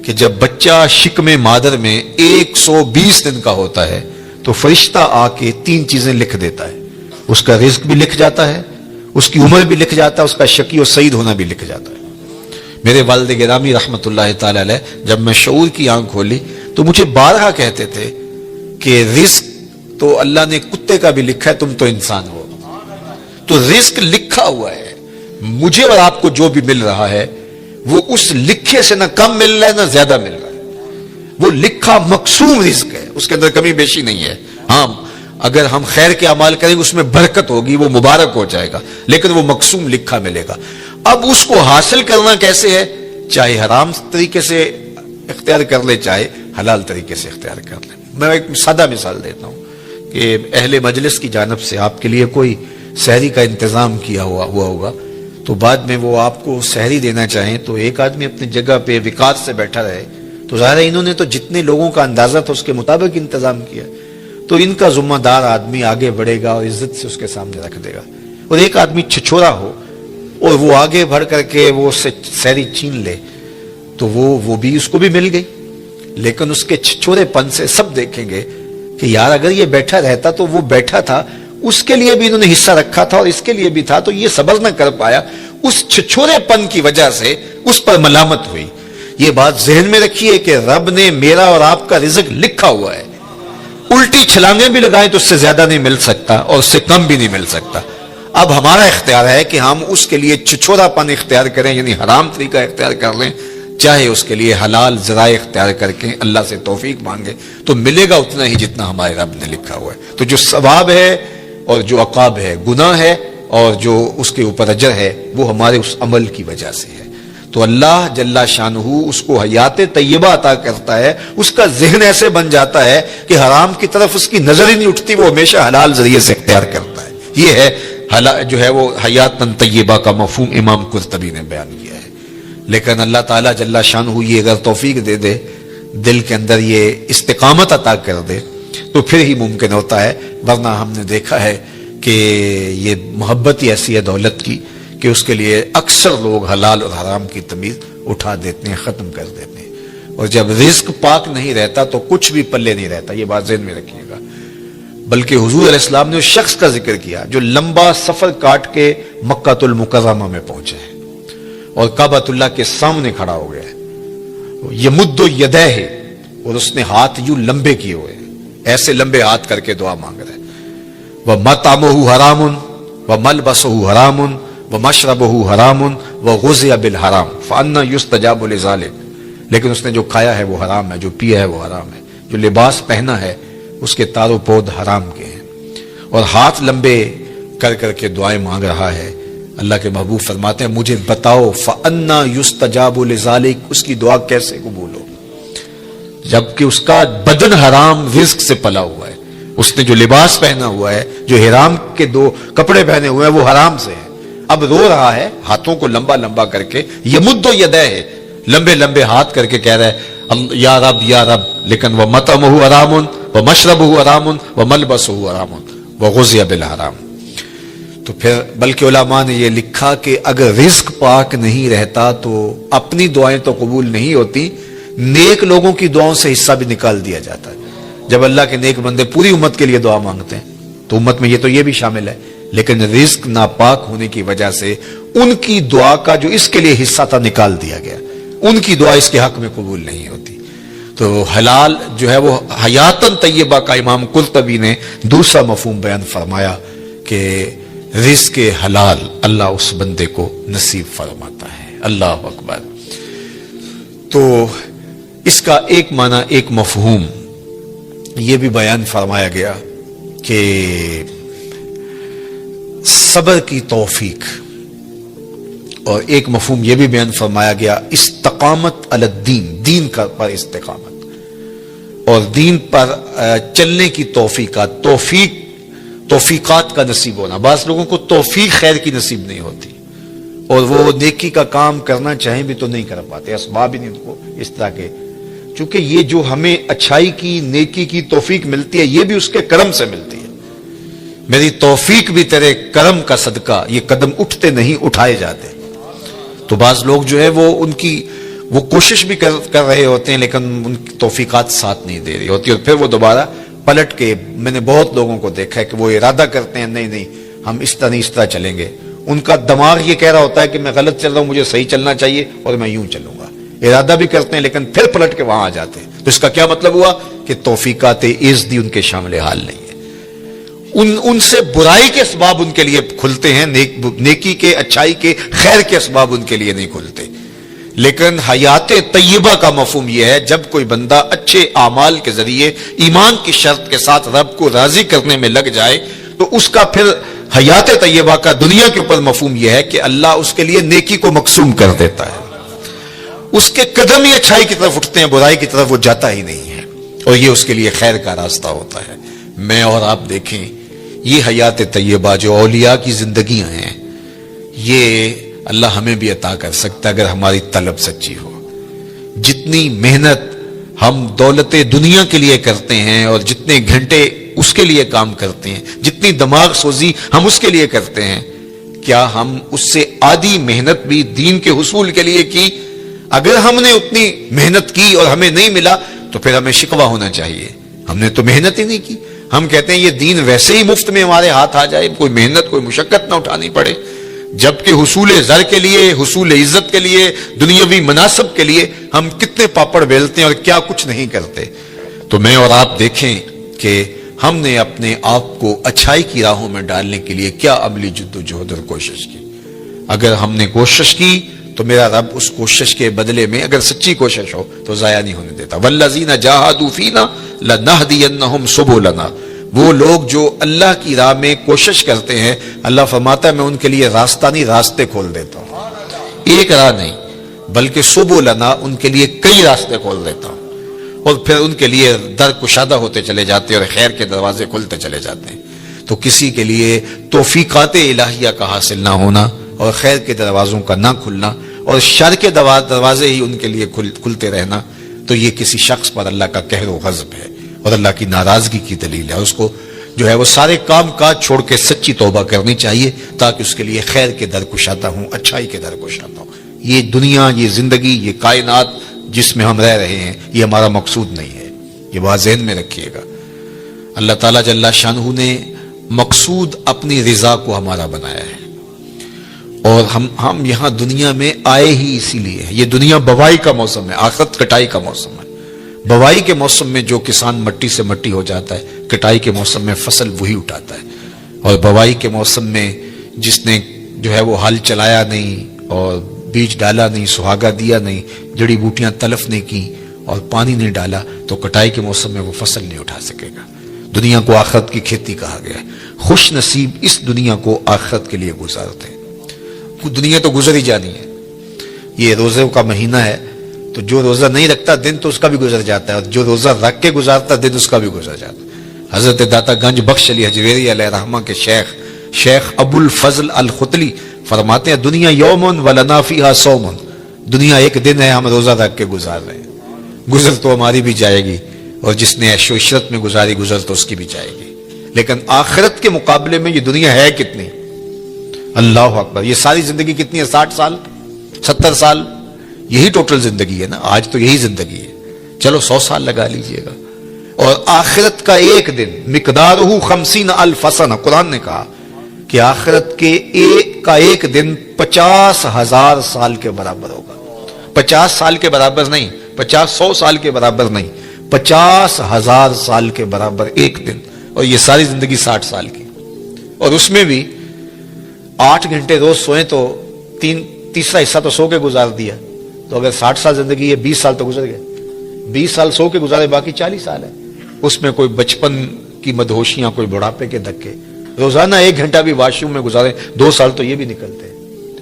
کہ جب بچہ شکم مادر میں 120 دن کا ہوتا ہے تو فرشتہ آ کے 3 چیزیں لکھ دیتا ہے. اس کا رزق بھی لکھ جاتا ہے, اس کی عمر بھی لکھ جاتا ہے, اس کا شقی و سعید ہونا بھی لکھ جاتا ہے. میرے والد گرامی رحمت اللہ تعالی علیہ جب میں شعور کی آنکھ کھولی تو مجھے بارہا کہتے تھے کہ رزق تو اللہ نے کتے کا بھی لکھا ہے, تم تو انسان ہو. تو رزق لکھا ہوا ہے. مجھے اور آپ کو جو بھی مل رہا ہے وہ اس لکھے سے نہ کم مل رہا ہے نہ زیادہ مل رہا ہے. وہ لکھا مقسوم رزق ہے, اس کے اندر کمی بیشی نہیں ہے. ہاں اگر ہم خیر کے اعمال کریں گے اس میں برکت ہوگی, وہ مبارک ہو جائے گا, لیکن وہ مقسوم لکھا ملے گا. اب اس کو حاصل کرنا کیسے ہے؟ چاہے حرام طریقے سے اختیار کر لے چاہے حلال طریقے سے اختیار کر لے. میں ایک سادہ مثال دیتا ہوں کہ اہل مجلس کی جانب سے آپ کے لیے کوئی سحری کا انتظام کیا ہوا ہوگا, تو بعد میں وہ آپ کو سحری دینا چاہیں تو ایک آدمی اپنی جگہ پہ وقار سے بیٹھا رہے, تو ظاہر ہے انہوں نے تو جتنے لوگوں کا اندازہ تھا اس کے مطابق انتظام کیا, تو ان کا ذمہ دار آدمی آگے بڑھے گا اور عزت سے اس کے سامنے رکھ دے گا. اور ایک آدمی چھچورا ہو اور وہ آگے بڑھ کر کے وہ سحری چھین لے تو وہ بھی اس کو بھی مل گئی, لیکن اس کے چھچورے پن سے سب دیکھیں گے کہ یار اگر یہ بیٹھا رہتا تو وہ بیٹھا تھا, اس کے لیے بھی انہوں نے حصہ رکھا تھا اور اس کے لیے بھی تھا, تو یہ صبر نہ کر پایا, اس چھچورے پن کی وجہ سے اس پر ملامت ہوئی. یہ بات ذہن میں رکھیے کہ رب نے میرا اور آپ کا رزق لکھا ہوا ہے. الٹی چھلانگیں بھی لگائیں تو اس سے زیادہ نہیں مل سکتا اور اس سے کم بھی نہیں مل سکتا. اب ہمارا اختیار ہے کہ ہم اس کے لیے چھچورا پن اختیار کریں, یعنی حرام طریقہ اختیار کر لیں, چاہے اس کے لیے حلال ذرائع اختیار کر کے اللہ سے توفیق مانگے تو ملے گا اتنا ہی جتنا ہمارے رب نے لکھا ہوا ہے. تو جو ثواب ہے اور جو عقاب ہے, گناہ ہے اور جو اس کے اوپر اجر ہے, وہ ہمارے اس عمل کی وجہ سے ہے. تو اللہ جل شانہ اس کو حیات طیبہ عطا کرتا ہے, اس کا ذہن ایسے بن جاتا ہے کہ حرام کی طرف اس کی نظر ہی نہیں اٹھتی, وہ ہمیشہ حلال ذریعے سے اختیار کرتا ہے. یہ ہے جو ہے وہ حیات طیبہ کا مفہوم امام قرطبی نے بیان کیا ہے. لیکن اللہ تعالیٰ جل شانہ یہ اگر توفیق دے دے, دل کے اندر یہ استقامت عطا کر دے تو پھر ہی ممکن ہوتا ہے, ورنہ ہم نے دیکھا ہے کہ یہ محبت ہی ایسی ہے دولت کی کہ اس کے لیے اکثر لوگ حلال اور حرام کی تمیز اٹھا دیتے ہیں, ختم کر دیتے ہیں. اور جب رزق پاک نہیں رہتا تو کچھ بھی پلے نہیں رہتا, یہ بات ذہن میں رکھیے گا. بلکہ حضور علیہ السلام نے اس شخص کا ذکر کیا جو لمبا سفر کاٹ کے مکہ المکرمہ میں پہنچے ہیں اور کعبۃ اللہ کے سامنے کھڑا ہو گیا ہے. یمد یدیہ, اور اس نے ہاتھ یوں لمبے کیے ہوئے, ایسے لمبے ہاتھ کر کے دعا مانگ رہے. وَمَطْعَمُهُ حَرَامٌ وَمَلْبَسُهُ حَرَامٌ وَمَشْرَبُهُ حَرَامٌ وَغُذِيَ بِالْحَرَامِ فَأَنَّىٰ يُسْتَجَابُ لِذَٰلِكَ, لیکن اس نے جو کھایا ہے وہ حرام ہے, جو پیا ہے وہ حرام ہے, جو لباس پہنا ہے اس کے تار و پود حرام کے ہیں, اور ہاتھ لمبے کر کر کے دعائیں مانگ رہا ہے. اللہ کے محبوب فرماتے ہیں مجھے بتاؤ فَأَنَّىٰ يُسْتَجَابُ لِذَٰلِكَ, اس کی دعا کیسے قبول ہو جبکہ اس کا بدن حرام رزق سے پلا ہوا ہے. اس نے جو لباس پہنا ہوا ہے, جو حرام کے 2 کپڑے پہنے ہوئے ہیں وہ حرام سے ہے. اب رو رہا ہے ہاتھوں کو لمبا لمبا کر کے, یمد یدیہ, لمبے لمبے ہاتھ کر کے کہہ رہا ہے یا رب یا رب, لیکن وَمَطْعَمُهُ حَرَامٌ وَمَشْرَبُهُ حَرَامٌ وَمَلْبَسُهُ حَرَامٌ وَغُذِيَ بِالْحَرَامِ. تو پھر بلکہ علماء نے یہ لکھا کہ اگر رزق پاک نہیں رہتا تو اپنی دعائیں تو قبول نہیں ہوتی, نیک لوگوں کی دعاؤں سے حصہ بھی نکال دیا جاتا ہے. جب اللہ کے نیک بندے پوری امت کے لیے دعا مانگتے ہیں تو امت میں یہ بھی شامل ہے, لیکن رزق ناپاک ہونے کی وجہ سے ان کی دعا کا جو اس کے لیے حصہ تھا نکال دیا گیا, ان کی دعا اس کے حق میں قبول نہیں ہوتی. تو حلال جو ہے وہ حیاتن طیبہ کا امام قرطبی نے دوسرا مفہوم بیان فرمایا کہ رزق حلال اللہ اس بندے کو نصیب فرماتا ہے. اللہ اکبر. تو اس کا ایک معنی, ایک مفہوم یہ بھی بیان فرمایا گیا کہ صبر کی توفیق, اور ایک مفہوم یہ بھی بیان فرمایا گیا استقامت علی الدین, دین پر استقامت اور دین پر چلنے کی توفیقات کا نصیب ہونا. بعض لوگوں کو توفیق خیر کی نصیب نہیں ہوتی اور وہ نیکی کا کام کرنا چاہیں بھی تو نہیں کر پاتے, اسباب ہی نہیں ان کو اس طرح کے. چونکہ یہ جو ہمیں اچھائی کی نیکی کی توفیق ملتی ہے یہ بھی اس کے کرم سے ملتی ہے. میری توفیق بھی تیرے کرم کا صدقہ, یہ قدم اٹھتے نہیں اٹھائے جاتے. تو بعض لوگ جو ہے وہ ان کی وہ کوشش بھی کر رہے ہوتے ہیں لیکن ان کی توفیقات ساتھ نہیں دے رہی ہوتی، اور پھر وہ دوبارہ پلٹ کے، میں نے بہت لوگوں کو دیکھا ہے کہ وہ ارادہ کرتے ہیں نہیں ہم اس طرح نہیں اس طرح چلیں گے، ان کا دماغ یہ کہہ رہا ہوتا ہے کہ میں غلط چل رہا ہوں، مجھے صحیح چلنا چاہیے اور میں یوں چلوں گا، ارادہ بھی کرتے ہیں لیکن پھر پلٹ کے وہاں آ جاتے ہیں۔ تو اس کا کیا مطلب ہوا کہ توفیقات عزدی ان کے شامل حال نہیں ہے، ان سے برائی کے اسباب ان کے لیے کھلتے ہیں، نیکی کے، اچھائی کے، خیر کے اسباب ان کے لیے نہیں کھلتے۔ لیکن حیات طیبہ کا مفہوم یہ ہے جب کوئی بندہ اچھے اعمال کے ذریعے ایمان کی شرط کے ساتھ رب کو راضی کرنے میں لگ جائے تو اس کا پھر حیات طیبہ کا دنیا کے اوپر مفہوم یہ ہے کہ اللہ اس کے لیے نیکی کو مقسوم کر دیتا ہے، اس کے قدم ہی اچھائی کی طرف اٹھتے ہیں، برائی کی طرف وہ جاتا ہی نہیں ہے، اور یہ اس کے لیے خیر کا راستہ ہوتا ہے۔ میں اور آپ دیکھیں یہ حیات طیبہ جو اولیاء کی زندگیاں ہیں، یہ اللہ ہمیں بھی عطا کر سکتا ہے اگر ہماری طلب سچی ہو۔ جتنی محنت ہم دولت دنیا کے لیے کرتے ہیں اور جتنے گھنٹے اس کے لیے کام کرتے ہیں، جتنی دماغ سوزی ہم اس کے لیے کرتے ہیں، کیا ہم اس سے آدھی محنت بھی دین کے حصول کے لیے کی؟ اگر ہم نے اتنی محنت کی اور ہمیں نہیں ملا تو پھر ہمیں شکوہ ہونا چاہیے، ہم نے تو محنت ہی نہیں کی۔ ہم کہتے ہیں یہ دین ویسے ہی مفت میں ہمارے ہاتھ آ جائے، کوئی محنت کوئی مشقت نہ اٹھانی پڑے، جبکہ حصول زر کے لیے، حصول عزت کے لیے، دنیاوی مناصب کے لیے ہم کتنے پاپڑ بیلتے ہیں اور کیا کچھ نہیں کرتے۔ تو میں اور آپ دیکھیں کہ ہم نے اپنے آپ کو اچھائی کی راہوں میں ڈالنے کے لیے کیا عملی جد و جہد اور کوشش کی۔ اگر ہم نے کوشش کی تو میرا رب اس کوشش کے بدلے میں اگر سچی کوشش ہو تو ضائع نہیں ہونے دیتا۔ والذین جاہدوا فینا لنہدینہم سبلنا، وہ لوگ جو اللہ کی راہ میں کوشش کرتے ہیں، اللہ فرماتا ہے میں ان کے لیے راستہ نہیں راستے کھول دیتا ہوں، ایک راہ نہیں بلکہ سبلنا، ان کے لیے کئی راستے کھول دیتا ہوں، اور پھر ان کے لیے در کشادہ ہوتے چلے جاتے ہیں اور خیر کے دروازے کھلتے چلے جاتے ہیں۔ تو کسی کے لیے توفیقات الہیہ کا حاصل نہ ہونا اور خیر کے دروازوں کا نہ کھلنا اور شر کے دروازے ہی ان کے لیے کھلتے رہنا، تو یہ کسی شخص پر اللہ کا قہر و غضب ہے اور اللہ کی ناراضگی کی دلیل ہے۔ اس کو جو ہے وہ سارے کام کاج چھوڑ کے سچی توبہ کرنی چاہیے تاکہ اس کے لیے خیر کے در کشادہ ہوں، اچھائی کے در کشادہ ہوں۔ یہ دنیا، یہ زندگی، یہ کائنات جس میں ہم رہ رہے ہیں، یہ ہمارا مقصود نہیں ہے، یہ بات ذہن میں رکھیے گا۔ اللہ تعالیٰ جل شانہ نے مقصود اپنی رضا کو ہمارا بنایا ہے، اور ہم یہاں دنیا میں آئے ہی اسی لیے ہیں۔ یہ دنیا بوائی کا موسم ہے، آخرت کٹائی کا موسم ہے۔ بوائی کے موسم میں جو کسان مٹی سے مٹی ہو جاتا ہے، کٹائی کے موسم میں فصل وہی اٹھاتا ہے، اور بوائی کے موسم میں جس نے جو ہے وہ ہل چلایا نہیں اور بیج ڈالا نہیں، سہاگا دیا نہیں، جڑی بوٹیاں تلف نہیں کی اور پانی نہیں ڈالا، تو کٹائی کے موسم میں وہ فصل نہیں اٹھا سکے گا۔ دنیا کو آخرت کی کھیتی کہا گیا ہے۔ خوش نصیب اس دنیا کو آخرت کے لیے گزارتے ہیں۔ دنیا تو گزر ہی جانی ہے، یہ روزے کا مہینہ ہے، تو جو روزہ نہیں رکھتا دن تو اس کا بھی گزر جاتا ہے، اور جو روزہ رکھ کے گزارتا دن اس کا بھی گزر جاتا ہے۔ حضرت داتا گنج بخش علی حجویری علیہ رحمہ کے شیخ ابو الفضل الختلی فرماتے ہیں دنیا یومن ولنا فیہا صومن، دنیا ایک دن ہے، ہم روزہ رکھ کے گزار رہے ہیں، گزر تو ہماری بھی جائے گی، اور جس نے عیش و عشرت میں گزاری گزر تو اس کی بھی جائے گی، لیکن آخرت کے مقابلے میں یہ دنیا ہے کتنی؟ اللہ اکبر، یہ ساری زندگی کتنی ہے؟ 60 سال 70 سال، یہی ٹوٹل زندگی ہے نا، آج تو یہی زندگی ہے، چلو 100 سال لگا لیجئے گا، اور آخرت کا ایک دن مقدارہ 50,000 سنہ، قرآن نے کہا کہ آخرت کے ایک دن 50,000 سال کے برابر ہوگا۔ 50 سال کے برابر نہیں، 100 سال کے برابر نہیں، 50,000 سال کے برابر ایک دن، اور یہ ساری زندگی 60 سال کی، اور اس میں بھی 8 گھنٹے روز سوئیں تو تیسرا حصہ تو سو کے گزار دیا، تو اگر 60 سال زندگی ہے 20 سال تو گزر گئے، 20 سال سو کے گزارے، باقی 40 سال ہے، اس میں کوئی بچپن کی مدہوشیاں، کوئی بڑھاپے کے دھکے، روزانہ 1 گھنٹہ بھی واش روم میں گزارے 2 سال تو یہ بھی نکلتے ہیں۔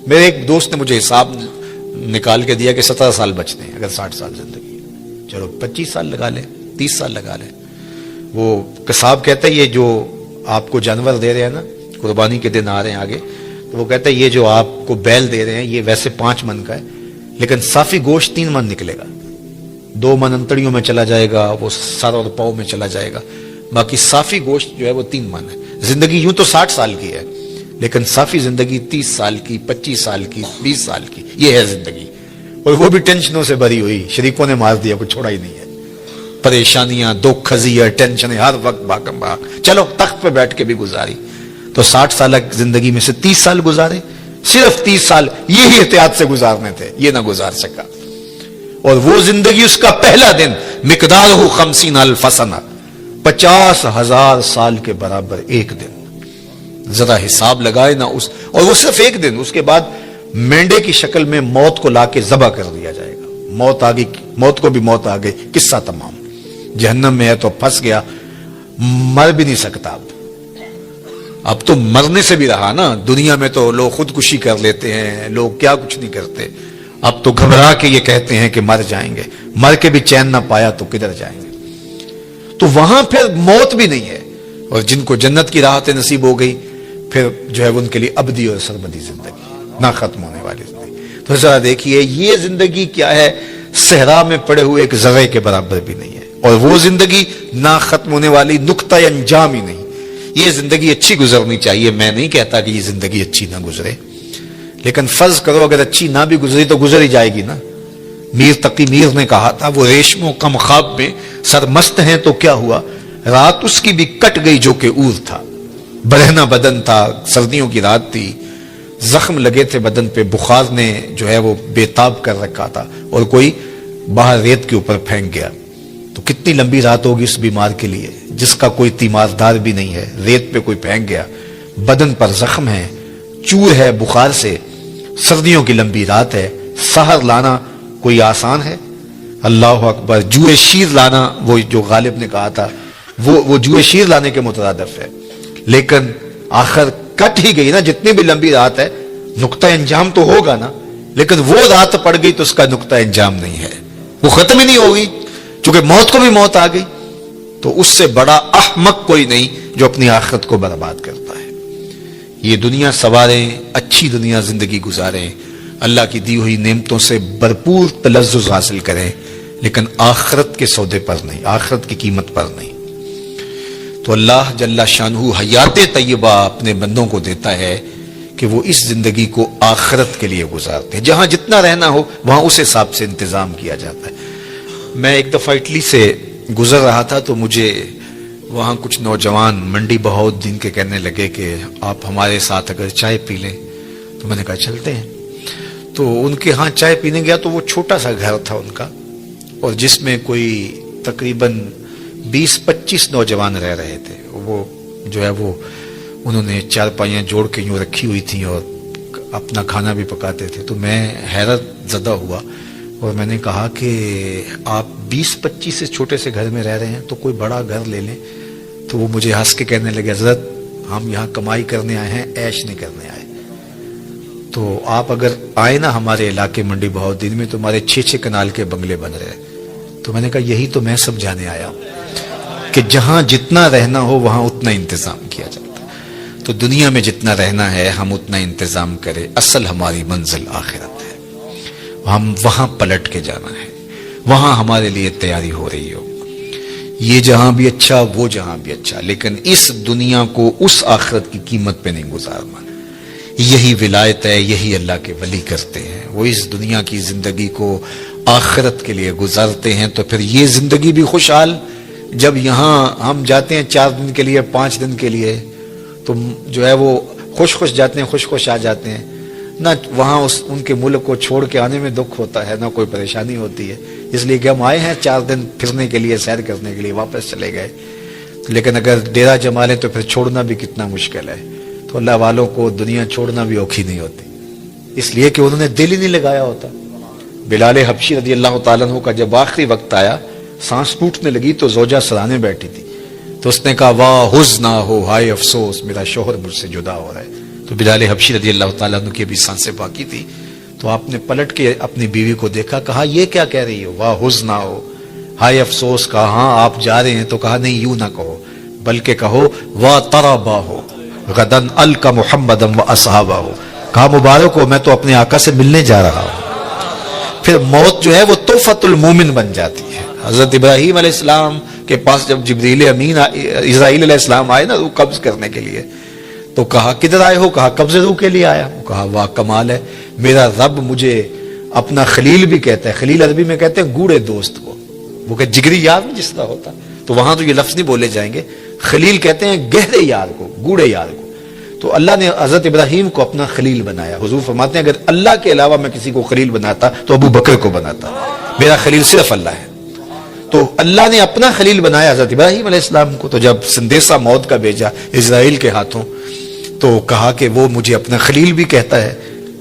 میرے ایک دوست نے مجھے حساب نکال کے دیا کہ 17 سال بچتے ہیں اگر 60 سال زندگی ہے، چلو 25 سال لگا لیں، 30 سال لگا لیں۔ وہ قصاب کہتا ہے یہ جو آپ کو جانور دے رہے ہیں نا، قربانی کے دن آ رہے ہیں آگے، تو وہ کہتا ہے یہ جو آپ کو بیل دے رہے ہیں یہ ویسے 5 من کا ہے، لیکن صافی گوشت 3 من نکلے گا، 2 من انتڑیوں میں چلا جائے گا، وہ سر اور پاؤں میں چلا جائے گا، باقی صافی گوشت جو ہے وہ 3 من ہے۔ زندگی یوں تو 60 سال کی ہے، لیکن صافی زندگی 30 سال کی، 25 سال کی، 20 سال کی، یہ ہے زندگی۔ اور وہ بھی ٹینشنوں سے بھری ہوئی، شریکوں نے مار دیا، کچھ چھوڑا ہی نہیں ہے، پریشانیاں، دکھ، خزیاں، ٹینشنیں، ہر وقت بھاگم بھاگ، چلو تخت پہ بیٹھ کے بھی گزاری۔ تو 60 سالہ زندگی میں سے 30 سال گزارے، صرف 30 سال یہی احتیاط سے گزارنے تھے، یہ نہ گزار سکا۔ اور وہ زندگی، اس کا پہلا دن مقدارہ 50,000 سنہ، 50,000 سال کے برابر ایک دن۔ ذرا حساب لگائے نا اس، اور وہ صرف ایک دن، اس کے بعد مینڈے کی شکل میں موت کو لا کے ذبح کر دیا جائے گا۔ موت آ گئی، موت کو بھی موت آ گئی، قصہ تمام۔ جہنم میں ہے تو پھنس گیا، مر بھی نہیں سکتا اب تو مرنے سے بھی رہا نا۔ دنیا میں تو لوگ خودکشی کر لیتے ہیں، لوگ کیا کچھ نہیں کرتے، اب تو گھبرا کے یہ کہتے ہیں کہ مر جائیں گے، مر کے بھی چین نہ پایا تو کدھر جائیں گے۔ تو وہاں پھر موت بھی نہیں ہے، اور جن کو جنت کی راحت نصیب ہو گئی، پھر جو ہے ان کے لیے ابدی اور سرمدی زندگی، نہ ختم ہونے والی زندگی۔ تو ذرا دیکھیے یہ زندگی کیا ہے، صحرا میں پڑے ہوئے ایک ذرے کے برابر بھی نہیں ہے، اور وہ زندگی نہ ختم ہونے والی، نقطہ انجام ہی نہیں۔ یہ زندگی اچھی گزرنی چاہیے، میں نہیں کہتا کہ یہ زندگی اچھی نہ گزرے، لیکن فرض کرو اگر اچھی نہ بھی گزری تو گزر ہی جائے گی نا۔ میر تقی میر نے کہا تھا، وہ ریشم و کم خواب میں سرمست ہیں تو کیا ہوا، رات اس کی بھی کٹ گئی جو کہ اور تھا۔ برہنہ بدن تھا، سردیوں کی رات تھی، زخم لگے تھے بدن پہ، بخار نے جو ہے وہ بےتاب کر رکھا تھا، اور کوئی باہر ریت کے اوپر پھینک گیا۔ تو کتنی لمبی رات ہوگی اس بیمار کے لیے جس کا کوئی تیماردار بھی نہیں ہے، ریت پہ کوئی پھینک گیا، بدن پر زخم ہے، چور ہے بخار سے، سردیوں کی لمبی رات ہے، سحر لانا کوئی آسان ہے؟ اللہ اکبر، جوئے شیر لانا، وہ جو غالب نے کہا تھا وہ جوئے شیر لانے کے مترادف ہے، لیکن آخر کٹ ہی گئی نا۔ جتنی بھی لمبی رات ہے نقطہ انجام تو ہوگا نا، لیکن وہ رات پڑ گئی تو اس کا نقطہ انجام نہیں ہے، وہ ختم ہی نہیں ہوگی، چونکہ موت کو بھی موت آ گئی۔ تو اس سے بڑا احمق کوئی نہیں جو اپنی آخرت کو برباد کرتا ہے۔ یہ دنیا سواریں، اچھی دنیا زندگی گزاریں، اللہ کی دی ہوئی نعمتوں سے بھرپور تلذذ حاصل کریں، لیکن آخرت کے سودے پر نہیں، آخرت کی قیمت پر نہیں۔ تو اللہ جل شانہ حیات طیبہ اپنے بندوں کو دیتا ہے کہ وہ اس زندگی کو آخرت کے لیے گزارتے ہیں، جہاں جتنا رہنا ہو وہاں اس حساب سے انتظام کیا جاتا ہے۔ میں ایک دفعہ اٹلی سے گزر رہا تھا تو مجھے وہاں کچھ نوجوان منڈی بہت دن کے کہنے لگے کہ آپ ہمارے ساتھ اگر چائے پی لیں، تو میں نے کہا چلتے ہیں۔ تو ان کے ہاں چائے پینے گیا تو وہ چھوٹا سا گھر تھا ان کا، اور جس میں کوئی تقریباً 20-25 نوجوان رہ رہے تھے۔ وہ جو ہے وہ انہوں نے چارپائیاں جوڑ کے یوں رکھی ہوئی تھیں اور اپنا کھانا بھی پکاتے تھے۔ تو میں حیرت زدہ ہوا اور میں نے کہا کہ آپ 20-25 سے چھوٹے سے گھر میں رہ رہے ہیں تو کوئی بڑا گھر لے لیں۔ تو وہ مجھے ہنس کے کہنے لگے، حضرت ہم یہاں کمائی کرنے آئے ہیں، عیش نہیں کرنے آئے۔ تو آپ اگر آئے نا ہمارے علاقے منڈی بہت دن میں، تو ہمارے 6 کنال کے بنگلے بن رہے ہیں۔ تو میں نے کہا یہی تو میں سمجھانے آیا ہوں کہ جہاں جتنا رہنا ہو وہاں اتنا انتظام کیا جاتا ہے۔ تو دنیا میں جتنا رہنا ہے ہم اتنا انتظام کریں، اصل ہماری منزل آخرت ہے، ہم وہاں پلٹ کے جانا ہے، وہاں ہمارے لیے تیاری ہو رہی ہو۔ یہ جہاں بھی اچھا، وہ جہاں بھی اچھا، لیکن اس دنیا کو اس آخرت کی قیمت پہ نہیں گزارنا۔ یہی ولایت ہے، یہی اللہ کے ولی کرتے ہیں، وہ اس دنیا کی زندگی کو آخرت کے لیے گزارتے ہیں۔ تو پھر یہ زندگی بھی خوشحال، جب یہاں ہم جاتے ہیں 4 دن کے لیے، 5 دن کے لیے، تو جو ہے وہ خوش خوش جاتے ہیں، خوش خوش آ جاتے ہیں، نہ وہاں ان کے ملک کو چھوڑ کے آنے میں دکھ ہوتا ہے، نہ کوئی پریشانی ہوتی ہے، اس لیے کہ ہم آئے ہیں 4 دن پھرنے کے لیے، سیر کرنے کے لیے، واپس چلے گئے۔ لیکن اگر ڈیرا جما لیں تو پھر چھوڑنا بھی کتنا مشکل ہے۔ تو اللہ والوں کو دنیا چھوڑنا بھی اوکھی نہیں ہوتی، اس لیے کہ انہوں نے دل ہی نہیں لگایا ہوتا۔ بلال حبشی رضی اللہ تعالیٰ عنہ کا جب آخری وقت آیا، سانس ٹوٹنے لگی تو زوجہ سرانے بیٹھی تھی، تو اس نے کہا واہ حزنا ہو، ہائے افسوس، میرا شوہر مجھ سے جدا ہو رہا ہے۔ تو بلال حبشی رضی اللہ تعالیٰ عنہ کی بھی سانسیں باقی تھی، تو آپ نے پلٹ کے اپنی بیوی کو دیکھا، کہا یہ کیا کہہ رہی ہو، واہ حزنا ہو، ہائے افسوس۔ کہا ہاں آپ جا رہے ہیں، تو کہا نہیں یوں نہ کہو، بلکہ کہو واہ ترابا ہو غدن القا محمدم و اصحابہ ہو۔ کہا مبارک ہو، میں تو اپنے آقا سے ملنے جا رہا ہوں۔ پھر موت جو ہے وہ تحفۃ المومن بن جاتی ہے۔ حضرت ابراہیم علیہ السلام کے پاس جب جبریل امین اسرائیل علیہ السلام آئے نا روح قبض کرنے کے لیے، تو کہا کدھر آئے ہو؟ کہا قبض روح کے لیے آیا ہوں۔ کہا واہ کمال ہے، میرا رب مجھے اپنا خلیل بھی کہتا ہے. خلیل عربی میں کہتے ہیں گوڑے دوست کو, وہ کہ جگری یار جس طرح ہوتا, تو وہاں تو یہ لفظ نہیں بولے جائیں گے. خلیل کہتے ہیں گہرے یار کو, گوڑے یار کو. تو اللہ نے حضرت ابراہیم کو اپنا خلیل بنایا. حضور فرماتے ہیں اگر اللہ کے علاوہ میں کسی کو خلیل بناتا تو ابو بکر کو بناتا, میرا خلیل صرف اللہ ہے. تو اللہ نے اپنا خلیل بنایا حضرت ابراہیم علیہ السلام کو. تو جب سندیسہ موت کا بھیجا اسرائیل کے ہاتھوں, تو کہا کہ وہ مجھے اپنا خلیل بھی کہتا ہے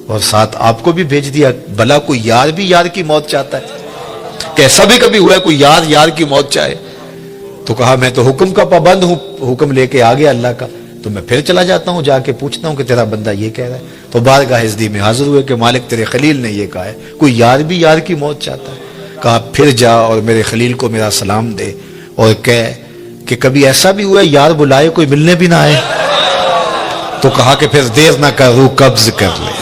اور ساتھ آپ کو بھی بھیج دیا. بھلا کوئی یار بھی یار کی موت چاہتا ہے؟ کیسا بھی کبھی ہوا ہے کوئی یار یار کی موت چاہے؟ تو کہا میں تو حکم کا پابند ہوں, حکم لے کے آ گیا اللہ کا, تو میں پھر چلا جاتا ہوں, جا کے پوچھتا ہوں کہ تیرا بندہ یہ کہہ رہا ہے. تو بارگاہ عزدی میں حاضر ہوئے کہ مالک تیرے خلیل نے یہ کہا ہے, کوئی یار بھی یار کی موت چاہتا ہے؟ کہا پھر جا اور میرے خلیل کو میرا سلام دے اور کہہ کہ کبھی ایسا بھی ہوا ہے یار بلائے کوئی ملنے بھی نہ آئے. تو کہا کہ پھر دیر نہ کر, روح قبض کر لے.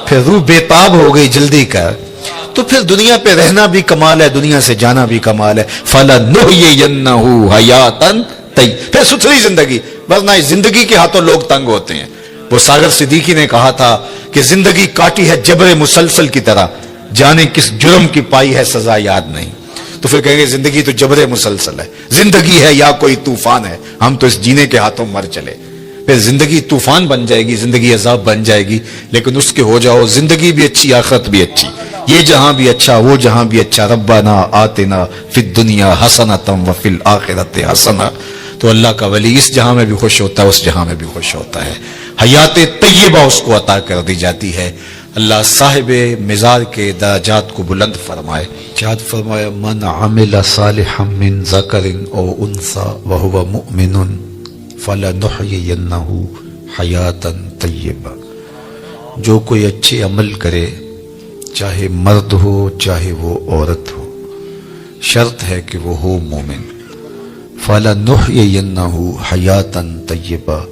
پھر روح بےتاب ہو گئی, جلدی کر. تو پھر دنیا پہ رہنا بھی کمال ہے, دنیا سے جانا بھی کمال ہے. فَلَنُحْيِيَنَّهُ حَيَاتًا طَيِّبَةً, پھر ستھری زندگی. ورنہ اس زندگی کے ہاتھوں لوگ تنگ ہوتے ہیں. وہ ساغر صدیقی نے کہا تھا کہ زندگی کاٹی ہے جبر مسلسل کی طرح, جانے کس جرم کی پائی ہے سزا یاد نہیں. تو پھر کہیں گے زندگی تو جبر مسلسل ہے. زندگی ہے یا کوئی طوفان ہے, ہم تو اس جینے کے ہاتھوں مر چلے. پھر زندگی طوفان بن جائے گی, زندگی عذاب بن جائے گی, لیکن اس کے ہو جاؤ زندگی بھی اچھی, آخرت بھی اچھی, یہ جہاں بھی اچھا وہ جہاں بھی اچھا. ربنا آتنا فی الدنیا حسنۃ وفی الآخرۃ حسنۃ. تو اللہ کا ولی اس جہاں میں بھی خوش ہوتا ہے, اس جہاں میں بھی خوش ہوتا ہے. حیات طیبہ اس کو عطا کر دی جاتی ہے. اللہ صاحب مزار کے درجات کو بلند فرمائے. ارشاد فرمایا من عمل صالحا من ذکر او انثی وهو مؤمن فَلَنُحْيِيَنَّهُ حَيَاتًا طَيِّبَةً, جو کوئی اچھے عمل کرے چاہے مرد ہو چاہے وہ عورت ہو, شرط ہے کہ وہ ہو مومن. فَلَنُحْيِيَنَّهُ حَيَاتًا طَيِّبَةً,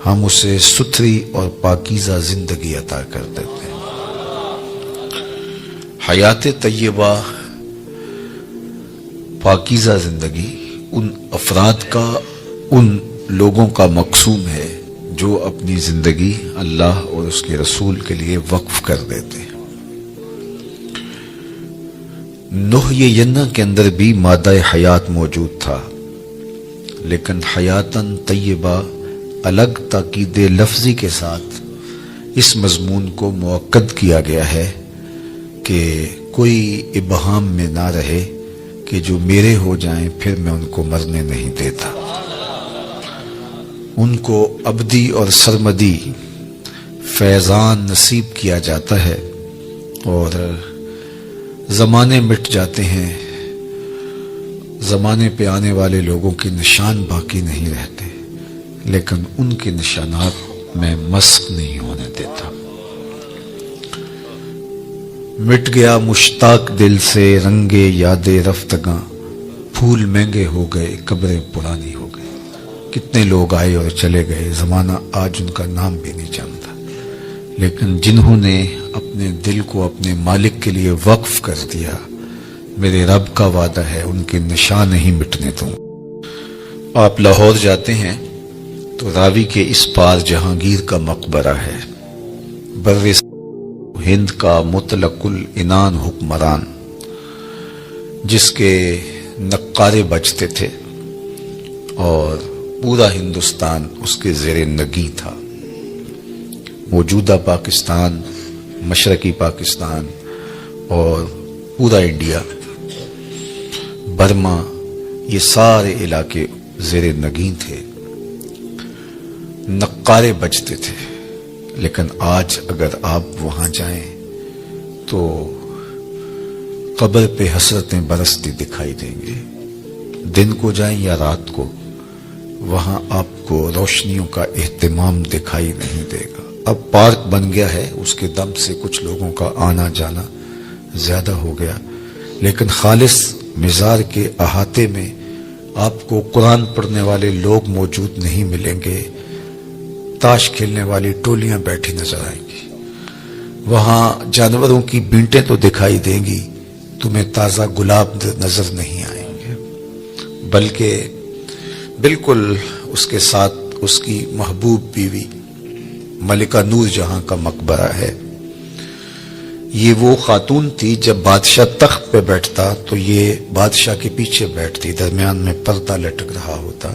ہم اسے ستھری اور پاکیزہ زندگی عطا کر دیتے ہیں. حیات طیبہ, پاکیزہ زندگی ان افراد کا, ان لوگوں کا مقصوم ہے جو اپنی زندگی اللہ اور اس کے رسول کے لیے وقف کر دیتے ہیں. نحیینہ کے اندر بھی مادہ حیات موجود تھا, لیکن حیاتاً طیبہ الگ تاکید لفظی کے ساتھ اس مضمون کو مؤکد کیا گیا ہے کہ کوئی ابہام میں نہ رہے کہ جو میرے ہو جائیں پھر میں ان کو مرنے نہیں دیتا. ان کو ابدی اور سرمدی فیضان نصیب کیا جاتا ہے اور زمانے مٹ جاتے ہیں, زمانے پہ آنے والے لوگوں کے نشان باقی نہیں رہتے, لیکن ان کے نشانات میں مسخ نہیں ہونے دیتا. مٹ گیا مشتاق دل سے رنگے یاد رفتگاں, پھول مہنگے ہو گئے قبریں پرانی ہو گئی. کتنے لوگ آئے اور چلے گئے, زمانہ آج ان کا نام بھی نہیں جانتا, لیکن جنہوں نے اپنے دل کو اپنے مالک کے لیے وقف کر دیا, میرے رب کا وعدہ ہے ان کے نشان نہیں مٹنے دوں. آپ لاہور جاتے ہیں تو راوی کے اس پار جہانگیر کا مقبرہ ہے. بر ہند کا مطلق العنان حکمران جس کے نقارے بجتے تھے اور پورا ہندوستان اس کے زیر نگیں تھا. موجودہ پاکستان, مشرقی پاکستان اور پورا انڈیا, برما, یہ سارے علاقے زیر نگیں تھے, نقارے بجتے تھے. لیکن آج اگر آپ وہاں جائیں تو قبر پہ حسرتیں برستی دکھائی دیں گے. دن کو جائیں یا رات کو, وہاں آپ کو روشنیوں کا اہتمام دکھائی نہیں دے گا. اب پارک بن گیا ہے, اس کے دم سے کچھ لوگوں کا آنا جانا زیادہ ہو گیا, لیکن خالص مزار کے احاطے میں آپ کو قرآن پڑھنے والے لوگ موجود نہیں ملیں گے. تاش کھیلنے والی ٹولیاں بیٹھی نظر آئیں گی. وہاں جانوروں کی بینٹیں تو دکھائی دیں گی, تمہیں تازہ گلاب نظر نہیں آئیں گے, بلکہ بالکل اس کے ساتھ اس کی محبوب بیوی ملکہ نور جہاں کا مقبرہ ہے. یہ وہ خاتون تھی جب بادشاہ تخت پہ بیٹھتا تو یہ بادشاہ کے پیچھے بیٹھتی، درمیان میں پردہ لٹک رہا ہوتا،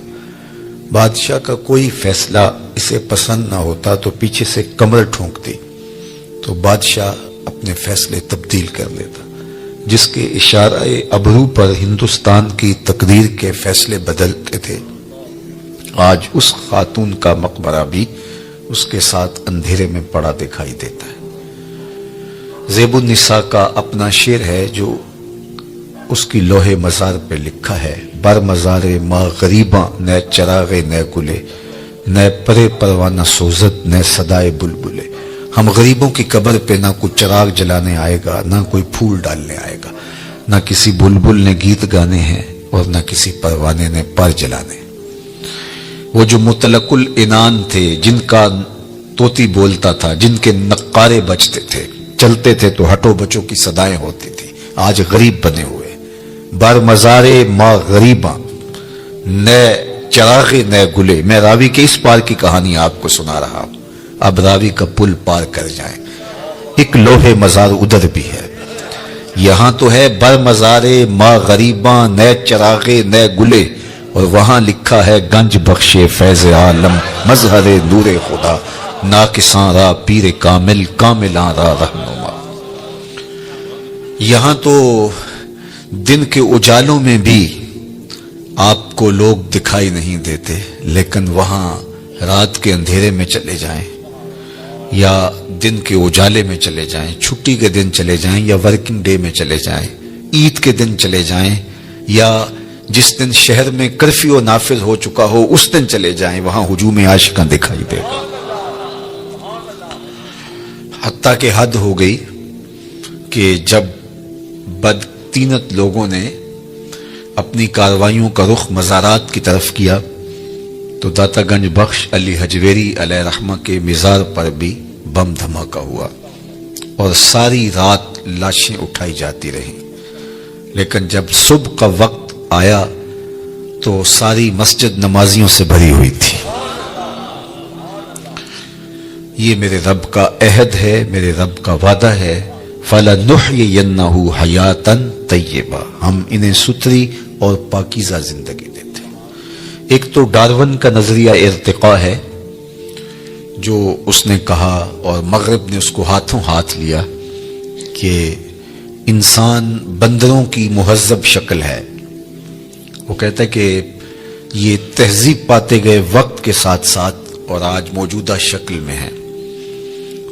بادشاہ کا کوئی فیصلہ اسے پسند نہ ہوتا تو پیچھے سے کمر ٹھونکتی تو بادشاہ اپنے فیصلے تبدیل کر لیتا، جس کے اشارہ ابرو پر ہندوستان کی تقدیر کے فیصلے بدلتے تھے۔ آج اس خاتون کا مقبرہ بھی اس کے ساتھ اندھیرے میں پڑا دکھائی دیتا ہے۔ زیب النساء کا اپنا شعر ہے جو اس کی لوح مزار پہ لکھا ہے، بر مزار ما غریباں نئے چراغے نئے گلے، نئے پرے پروانہ سوزت نئے صدائے بلبلے۔ ہم غریبوں کی قبر پہ نہ کوئی چراغ جلانے آئے گا، نہ کوئی پھول ڈالنے آئے گا، نہ کسی بلبل نے گیت گانے ہیں اور نہ کسی پروانے نے پر جلانے۔ وہ جو مطلق العنان تھے، جن کا طوطی بولتا تھا، جن کے نقارے بجتے تھے، چلتے تھے تو ہٹو بچوں کی صدائیں ہوتی تھی، آج غریب بنے ہوئے۔ بر مزار ما غریباں نئے چراغے نئے گلے۔ میں راوی کے اس پار کی کہانی آپ کو سنا رہا ہوں، اب راوی کا پل پار کر جائیں۔ ایک لوح مزار ادھر بھی ہے، یہاں تو ہے بر مزار ما غریباں نئے چراغے نئے گلے، اور وہاں لکھا ہے گنج بخش فیض عالم مظہر نور خدا، ناقصاں را پیر کامل کاملاں را رہنما۔ یہاں تو دن کے اجالوں میں بھی آپ کو لوگ دکھائی نہیں دیتے، لیکن وہاں رات کے اندھیرے میں چلے جائیں یا دن کے اجالے میں چلے جائیں، چھٹی کے دن چلے جائیں یا ورکنگ ڈے میں چلے جائیں، عید کے دن چلے جائیں یا جس دن شہر میں کرفیو نافذ ہو چکا ہو اس دن چلے جائیں، وہاں ہجوم عاشقاں دکھائی دے گا۔ حتیٰ کہ حد ہو گئی کہ جب بدطینت لوگوں نے اپنی کارروائیوں کا رخ مزارات کی طرف کیا تو داتا گنج بخش علی حجویری علیہ رحمہ کے مزار پر بھی بم دھماکہ ہوا اور ساری رات لاشیں اٹھائی جاتی رہیں، لیکن جب صبح کا وقت آیا تو ساری مسجد نمازیوں سے بھری ہوئی تھی۔ یہ میرے رب کا عہد ہے، میرے رب کا وعدہ ہے، فَلَنُحْيِيَنَّهُ حَيَاتًا طَيِّبَةً، ہم انہیں ستھری اور پاکیزہ زندگی دیتے ہیں۔ ایک تو ڈارون کا نظریہ ارتقاء ہے جو اس نے کہا اور مغرب نے اس کو ہاتھوں ہاتھ لیا کہ انسان بندروں کی مہذب شکل ہے۔ وہ کہتا ہے کہ یہ تہذیب پاتے گئے وقت کے ساتھ ساتھ اور آج موجودہ شکل میں ہے۔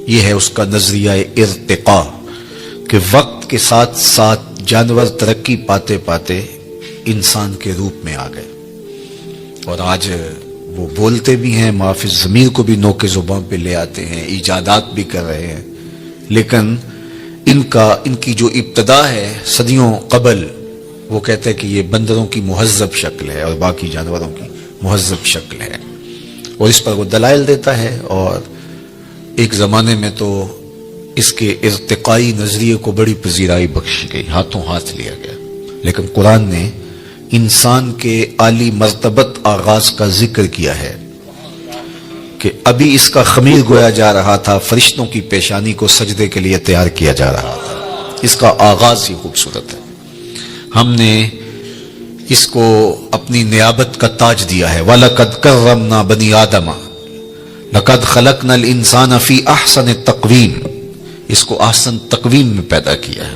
یہ ہے اس کا نظریہ ارتقاء کہ وقت کے ساتھ ساتھ جانور ترقی پاتے پاتے انسان کے روپ میں آ گئے، اور آج وہ بولتے بھی ہیں، محافظ ضمیر کو بھی نوک زبان پہ لے آتے ہیں، ایجادات بھی کر رہے ہیں، لیکن ان کی جو ابتدا ہے صدیوں قبل، وہ کہتا ہے کہ یہ بندروں کی مہذب شکل ہے اور باقی جانوروں کی مہذب شکل ہے، اور اس پر وہ دلائل دیتا ہے۔ اور ایک زمانے میں تو اس کے ارتقائی نظریے کو بڑی پذیرائی بخشی گئی، ہاتھوں ہاتھ لیا گیا، لیکن قرآن نے انسان کے عالی مرتبت آغاز کا ذکر کیا ہے کہ ابھی اس کا خمیر گویا جا رہا تھا، فرشتوں کی پیشانی کو سجدے کے لیے تیار کیا جا رہا تھا۔ اس کا آغاز ہی خوبصورت ہے۔ ہم نے اس کو اپنی نیابت کا تاج دیا ہے، وَلَقَدْ كَرَّمْنَا بَنِي آدَمَ لَقَدْ خَلَقْنَا الْإِنسَانَ فِي أَحْسَنِ تَقْوِيمٍ، اس کو احسن تقویم میں پیدا کیا ہے۔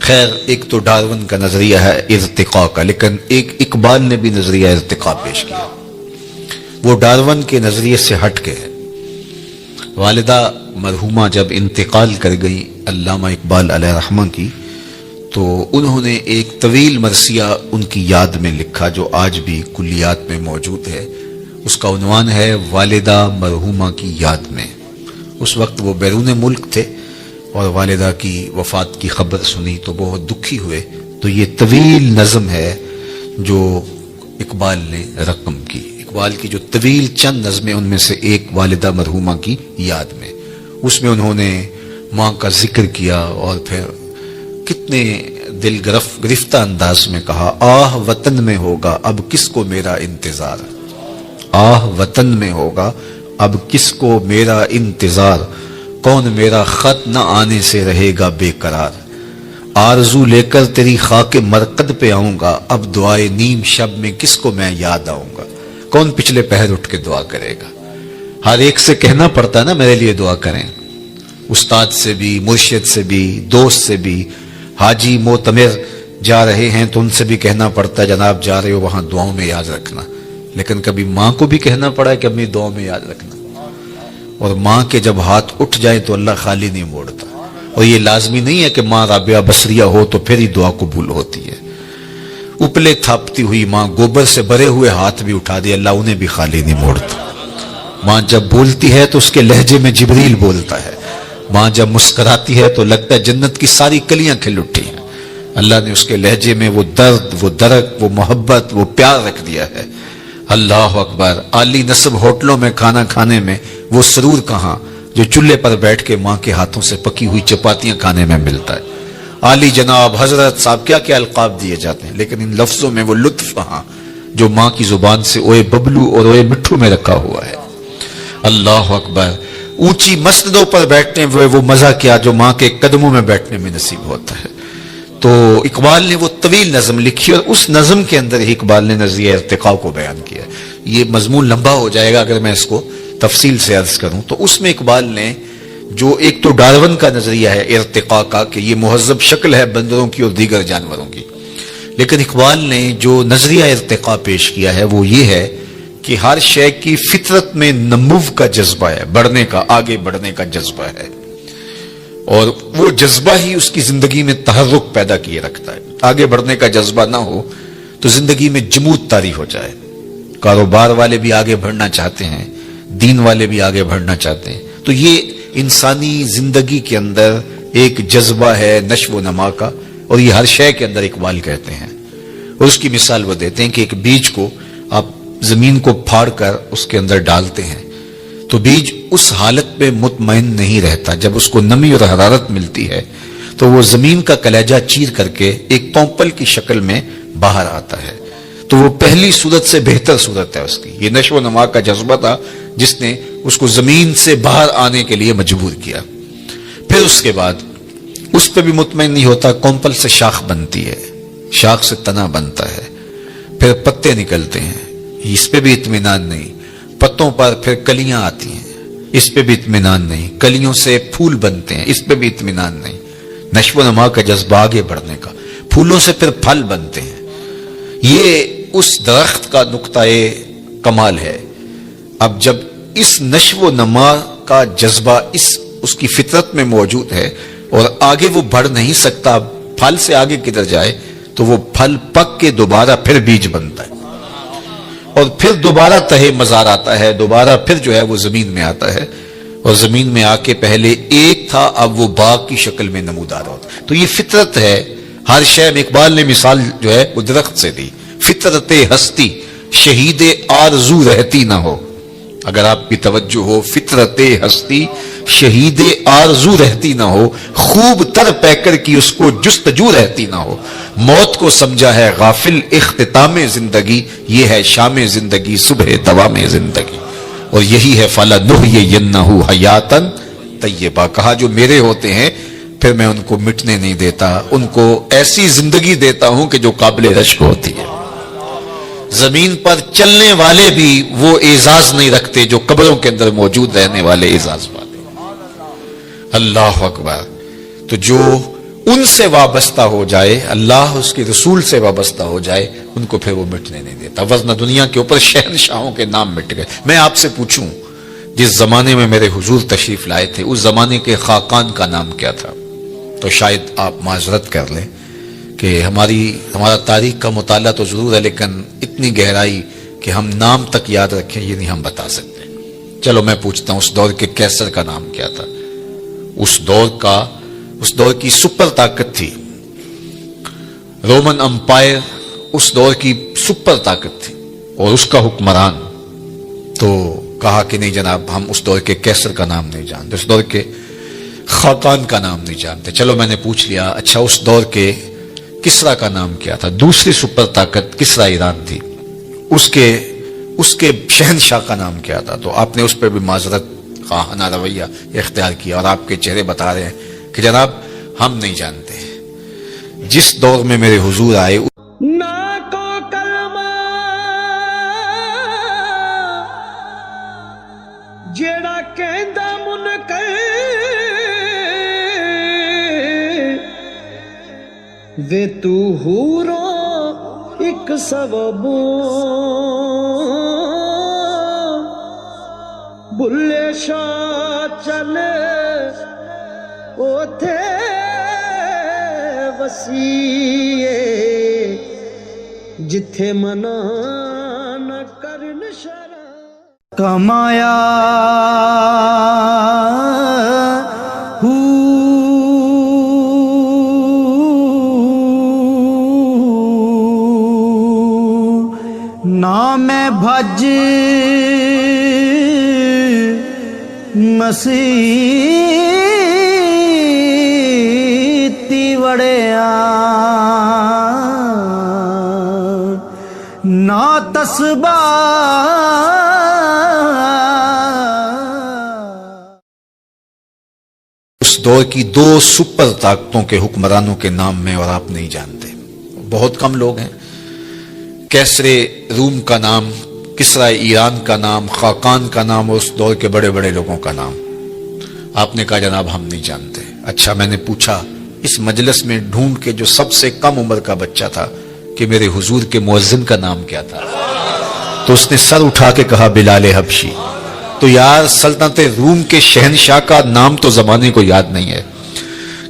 خیر، ایک تو ڈارون کا نظریہ ہے ارتقاء کا، لیکن ایک اقبال نے بھی نظریہ ارتقاء پیش کیا، وہ ڈارون کے نظریے سے ہٹ کے ہے۔ والدہ مرحومہ جب انتقال کر گئی علامہ اقبال علیہ رحمہ کی، تو انہوں نے ایک طویل مرثیہ ان کی یاد میں لکھا جو آج بھی کلیات میں موجود ہے۔ اس کا عنوان ہے والدہ مرحومہ کی یاد میں۔ اس وقت وہ بیرون ملک تھے اور والدہ کی وفات کی خبر سنی تو بہت دکھی ہوئے، تو یہ طویل نظم ہے جو اقبال نے رقم کی۔ اقبال کی جو طویل چند نظمیں، ان میں سے ایک والدہ مرحومہ کی یاد میں، اس میں انہوں نے ماں کا ذکر کیا اور پھر کتنے دل گرفتہ انداز میں کہا، آہ وطن میں ہوگا اب کس کو میرا انتظار، آہ وطن میں ہوگا اب کس کو میرا انتظار، کون میرا خط نہ آنے سے رہے گا بے قرار، آرزو لے کر تیری خاک مرقد پہ آؤں گا، اب دعائے نیم شب میں کس کو میں یاد آؤں گا۔ کون پچھلے پہر اٹھ کے دعا کرے گا؟ ہر ایک سے کہنا پڑتا نا میرے لیے دعا کریں، استاد سے بھی، مرشد سے بھی، دوست سے بھی۔ حاجی معتمر جا رہے ہیں تو ان سے بھی کہنا پڑتا ہے جناب جا رہے ہو وہاں دعاؤں میں یاد رکھنا، لیکن کبھی ماں کو بھی کہنا پڑا ہے کہ اپنی دعاؤں میں یاد رکھنا۔ اور ماں کے جب ہاتھ اٹھ جائیں تو اللہ خالی نہیں موڑتا، اور یہ لازمی نہیں ہے کہ ماں رابعہ بصریہ ہو تو پھر ہی دعا قبول ہوتی ہے۔ اپلے تھاپتی ہوئی ماں گوبر سے بھرے ہوئے ہاتھ بھی اٹھا دے، اللہ انہیں بھی خالی نہیں موڑتا۔ ماں جب بولتی ہے تو اس کے لہجے میں جبریل بولتا ہے، ماں جب مسکراتی ہے تو لگتا ہے جنت کی ساری کلیاں کھل اٹھی ہیں۔ اللہ نے اس کے لہجے میں وہ درد، وہ درک، وہ محبت، وہ پیار رکھ دیا ہے۔ اللہ اکبر۔ عالی نصب ہوٹلوں میں کھانا کھانے میں وہ سرور کہاں جو چولہے پر بیٹھ کے ماں کے ہاتھوں سے پکی ہوئی چپاتیاں کھانے میں ملتا ہے۔ عالی جناب، حضرت صاحب، کیا کیا القاب دیے جاتے ہیں، لیکن ان لفظوں میں وہ لطف کہاں جو ماں کی زبان سے اوئے ببلو اور اوئے مٹھو میں رکھا ہوا ہے۔ اللہ اکبر۔ اونچی مسندوں پر بیٹھنے میں وہ مزہ کیا جو ماں کے قدموں میں بیٹھنے میں نصیب ہوتا ہے۔ تو اقبال نے وہ طویل نظم لکھی اور اس نظم کے اندر ہی اقبال نے نظریہ ارتقاء کو بیان کیا۔ یہ مضمون لمبا ہو جائے گا اگر میں اس کو تفصیل سے عرض کروں تو اس میں اقبال نے جو ایک تو ڈارون کا نظریہ ہے ارتقاء کا کہ یہ مہذب شکل ہے بندروں کی اور دیگر جانوروں کی، لیکن اقبال نے جو نظریہ ارتقاء پیش کیا ہے وہ یہ ہے کہ ہر شے کی فطرت میں نمو کا جذبہ ہے، بڑھنے کا، آگے بڑھنے کا جذبہ ہے، اور وہ جذبہ ہی اس کی زندگی میں تحرک پیدا کیے رکھتا ہے۔ آگے بڑھنے کا جذبہ نہ ہو تو زندگی میں جمود طاری ہو جائے۔ کاروبار والے بھی آگے بڑھنا چاہتے ہیں، دین والے بھی آگے بڑھنا چاہتے ہیں، تو یہ انسانی زندگی کے اندر ایک جذبہ ہے نشو و نما کا، اور یہ ہر شے کے اندر اقبال کہتے ہیں۔ اور اس کی مثال وہ دیتے ہیں کہ ایک بیج کو آپ زمین کو پھاڑ کر اس کے اندر ڈالتے ہیں تو بیج اس حالت میں مطمئن نہیں رہتا، جب اس کو نمی اور حرارت ملتی ہے تو وہ زمین کا کلیجہ چیر کر کے ایک پونپل کی شکل میں باہر آتا ہے، تو وہ پہلی صورت سے بہتر صورت ہے اس کی۔ یہ نشو و نما کا جذبہ تھا جس نے اس کو زمین سے باہر آنے کے لیے مجبور کیا۔ پھر اس کے بعد اس پہ بھی مطمئن نہیں ہوتا، پونپل سے شاخ بنتی ہے، شاخ سے تنا بنتا ہے، پھر پتے نکلتے ہیں، اس پہ بھی اطمینان نہیں، پتوں پر پھر کلیاں آتی ہیں، اس پہ بھی اطمینان نہیں، کلیوں سے پھول بنتے ہیں، اس پہ بھی اطمینان نہیں۔ نشو و نما کا جذبہ آگے بڑھنے کا، پھولوں سے پھر پھل بنتے ہیں، یہ اس درخت کا نقطۂ کمال ہے۔ اب جب اس نشو و نما کا جذبہ اس کی فطرت میں موجود ہے اور آگے وہ بڑھ نہیں سکتا، پھل سے آگے کدھر جائے، تو وہ پھل پک کے دوبارہ پھر بیج بنتا ہے، اور پھر دوبارہ تہے مزار آتا ہے، دوبارہ پھر جو ہے وہ زمین میں آتا ہے، اور زمین میں آ کے پہلے ایک تھا اب وہ باغ کی شکل میں نمودار ہوتا ہے۔ تو یہ فطرت ہے ہر شے میں۔ اقبال نے مثال جو ہے وہ درخت سے دی، فطرت ہستی شہید آرزو رہتی نہ ہو۔ اگر آپ کی توجہ ہو، فطرت ہستی شہید آرزو رہتی نہ ہو، خوب تر پیکر کی اس کو جستجو رہتی نہ ہو، موت کو سمجھا ہے غافل اختتام زندگی، یہ ہے شام زندگی صبح دوام زندگی، اور یہی ہے فَلَنُحْيِيَنَّهُ حَيَاتًا طیبہ۔ کہا جو میرے ہوتے ہیں پھر میں ان کو مٹنے نہیں دیتا، ان کو ایسی زندگی دیتا ہوں کہ جو قابل رشک ہوتی ہے۔ زمین پر چلنے والے بھی وہ اعزاز نہیں رکھتے جو قبروں کے اندر موجود رہنے والے اعزاز والے۔ اللہ اکبر۔ تو جو ان سے وابستہ ہو جائے، اللہ اس کے رسول سے وابستہ ہو جائے، ان کو پھر وہ مٹنے نہیں دیتا، ورنہ دنیا کے اوپر شہنشاہوں کے نام مٹ گئے۔ میں آپ سے پوچھوں، جس زمانے میں میرے حضور تشریف لائے تھے اس زمانے کے خاقان کا نام کیا تھا؟ تو شاید آپ معذرت کر لیں کہ ہمارا تاریخ کا مطالعہ تو ضرور ہے، لیکن اتنی گہرائی کہ ہم نام تک یاد رکھیں یہ نہیں ہم بتا سکتے۔ چلو میں پوچھتا ہوں، اس دور کے کیسر کا نام کیا تھا؟ اس دور کی سپر طاقت تھی رومن امپائر، اس دور کی سپر طاقت تھی، اور اس کا حکمران تو کہا کہ نہیں جناب ہم اس دور کے کیسر کا نام نہیں جانتے، اس دور کے خاقان کا نام نہیں جانتے۔ چلو میں نے پوچھ لیا، اچھا اس دور کے کسرا کا نام کیا تھا؟ دوسری سپر طاقت کسرا ایران تھی، اس کے شہنشاہ کا نام کیا تھا؟ تو آپ نے اس پہ بھی معذرت خواہانہ رویہ اختیار کیا، اور آپ کے چہرے بتا رہے ہیں کہ جناب ہم نہیں جانتے جس دور میں میرے حضور آئے نہ کو کلمہ جیڑا کہندا منکر وے تو ہورو ایک سبب بلے شاہ چلے اوتھے وسیع جتھے منع نہ کرن شرع کمایا نام بھج مسیتی وڑیا نا تسبہ اس دور کی دو سپر طاقتوں کے حکمرانوں کے نام میں اور آپ نہیں جانتے. بہت کم لوگ ہیں. کیسر روم کا نام، کسرا ایران کا نام، خاقان کا نام، اور اس دور کے بڑے بڑے لوگوں کا نام. آپ نے کہا جناب ہم نہیں جانتے. اچھا میں نے پوچھا اس مجلس میں ڈھونڈ کے جو سب سے کم عمر کا بچہ تھا کہ میرے حضور کے مؤذن کا نام کیا تھا؟ تو اس نے سر اٹھا کے کہا بلال حبشی. تو یار سلطنت روم کے شہنشاہ کا نام تو زمانے کو یاد نہیں ہے،